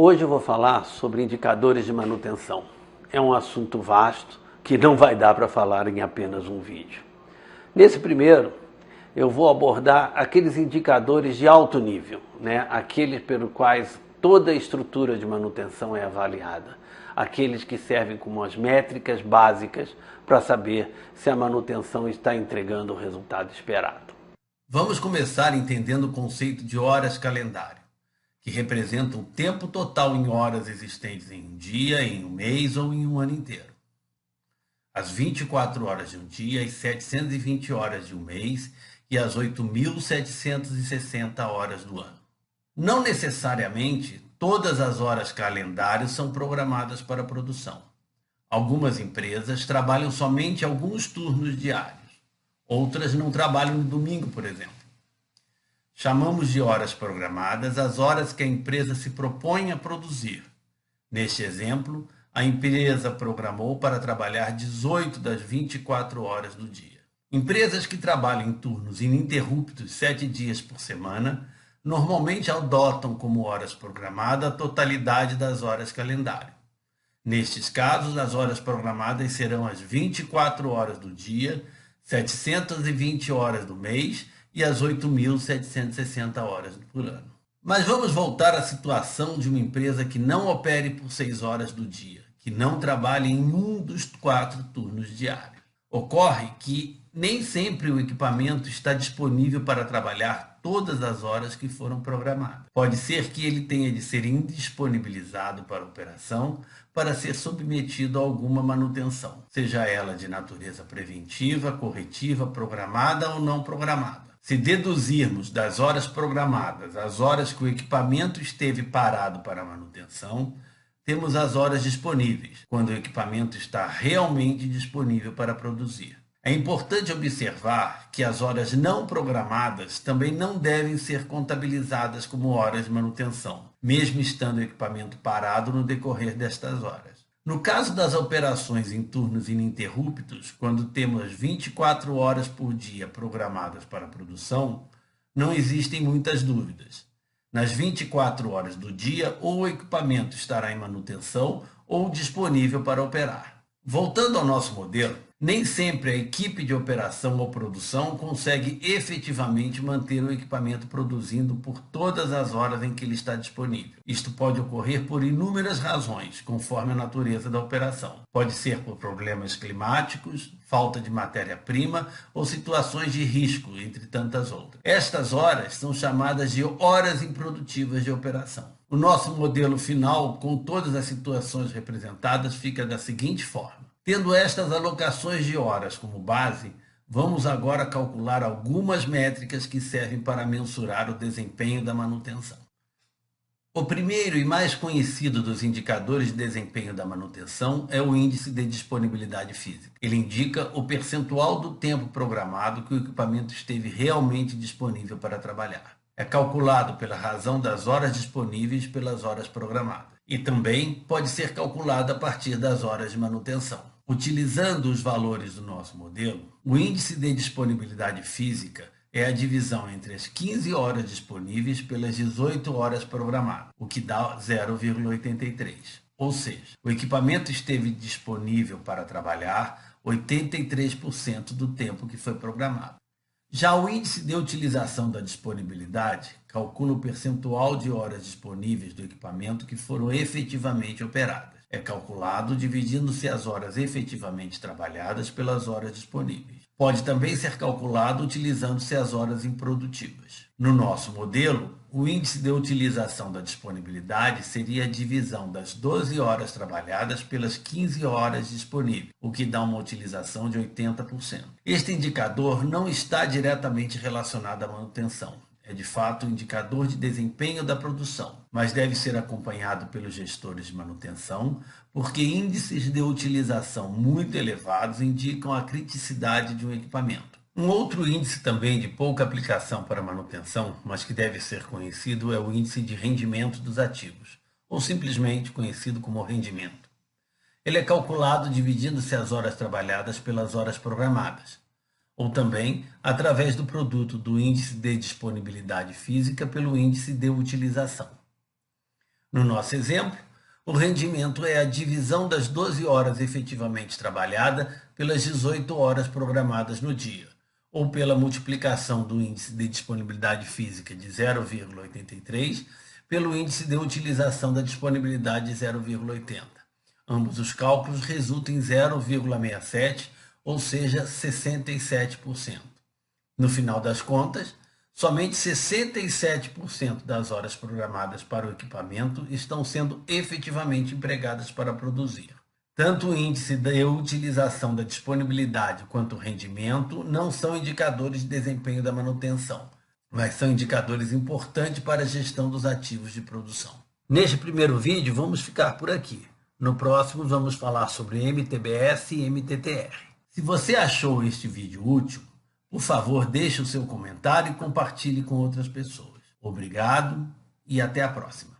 Hoje eu vou falar sobre indicadores de manutenção. É um assunto vasto que não vai dar para falar em apenas um vídeo. Nesse primeiro, eu vou abordar aqueles indicadores de alto nível, aqueles pelos quais toda a estrutura de manutenção é avaliada, aqueles que servem como as métricas básicas para saber se a manutenção está entregando o resultado esperado. Vamos começar entendendo o conceito de horas calendário, que representa o tempo total em horas existentes em um dia, em um mês ou em um ano inteiro. As 24 horas de um dia, as 720 horas de um mês e as 8.760 horas do ano. Não necessariamente todas as horas calendário são programadas para a produção. Algumas empresas trabalham somente alguns turnos diários. Outras não trabalham no domingo, por exemplo. Chamamos de horas programadas as horas que a empresa se propõe a produzir. Neste exemplo, a empresa programou para trabalhar 18 das 24 horas do dia. Empresas que trabalham em turnos ininterruptos 7 dias por semana normalmente adotam como horas programadas a totalidade das horas calendário. Nestes casos, as horas programadas serão as 24 horas do dia, 720 horas do mês e as 8.760 horas por ano. Mas vamos voltar à situação de uma empresa que não opere por 6 horas do dia, que não trabalhe em um dos 4 turnos diários. Ocorre que nem sempre o equipamento está disponível para trabalhar todas as horas que foram programadas. Pode ser que ele tenha de ser indisponibilizado para operação para ser submetido a alguma manutenção, seja ela de natureza preventiva, corretiva, programada ou não programada. Se deduzirmos das horas programadas as horas que o equipamento esteve parado para manutenção, temos as horas disponíveis, quando o equipamento está realmente disponível para produzir. É importante observar que as horas não programadas também não devem ser contabilizadas como horas de manutenção, mesmo estando o equipamento parado no decorrer destas horas. No caso das operações em turnos ininterruptos, quando temos 24 horas por dia programadas para a produção, não existem muitas dúvidas. Nas 24 horas do dia, ou o equipamento estará em manutenção ou disponível para operar. Voltando ao nosso modelo, nem sempre a equipe de operação ou produção consegue efetivamente manter o equipamento produzindo por todas as horas em que ele está disponível. Isto pode ocorrer por inúmeras razões, conforme a natureza da operação. Pode ser por problemas climáticos, falta de matéria-prima ou situações de risco, entre tantas outras. Estas horas são chamadas de horas improdutivas de operação. O nosso modelo final, com todas as situações representadas, fica da seguinte forma. Tendo estas alocações de horas como base, vamos agora calcular algumas métricas que servem para mensurar o desempenho da manutenção. O primeiro e mais conhecido dos indicadores de desempenho da manutenção é o índice de disponibilidade física. Ele indica o percentual do tempo programado que o equipamento esteve realmente disponível para trabalhar. É calculado pela razão das horas disponíveis pelas horas programadas. E também pode ser calculado a partir das horas de manutenção. Utilizando os valores do nosso modelo, o índice de disponibilidade física é a divisão entre as 15 horas disponíveis pelas 18 horas programadas, o que dá 0,83. Ou seja, o equipamento esteve disponível para trabalhar 83% do tempo que foi programado. Já o índice de utilização da disponibilidade calcula o percentual de horas disponíveis do equipamento que foram efetivamente operadas. É calculado dividindo-se as horas efetivamente trabalhadas pelas horas disponíveis. Pode também ser calculado utilizando-se as horas improdutivas. No nosso modelo, o índice de utilização da disponibilidade seria a divisão das 12 horas trabalhadas pelas 15 horas disponíveis, o que dá uma utilização de 80%. Este indicador não está diretamente relacionado à manutenção. É de fato um indicador de desempenho da produção, mas deve ser acompanhado pelos gestores de manutenção, porque índices de utilização muito elevados indicam a criticidade de um equipamento. Um outro índice também de pouca aplicação para manutenção, mas que deve ser conhecido, é o índice de rendimento dos ativos, ou simplesmente conhecido como rendimento. Ele é calculado dividindo-se as horas trabalhadas pelas horas programadas, ou também através do produto do índice de disponibilidade física pelo índice de utilização. No nosso exemplo, o rendimento é a divisão das 12 horas efetivamente trabalhadas pelas 18 horas programadas no dia, ou pela multiplicação do índice de disponibilidade física de 0,83 pelo índice de utilização da disponibilidade de 0,80. Ambos os cálculos resultam em 0,67, ou seja, 67%. No final das contas, somente 67% das horas programadas para o equipamento estão sendo efetivamente empregadas para produzir. Tanto o índice de utilização da disponibilidade quanto o rendimento não são indicadores de desempenho da manutenção, mas são indicadores importantes para a gestão dos ativos de produção. Neste primeiro vídeo, vamos ficar por aqui. No próximo, vamos falar sobre MTBS e MTTR. Se você achou este vídeo útil, por favor, deixe o seu comentário e compartilhe com outras pessoas. Obrigado e até a próxima.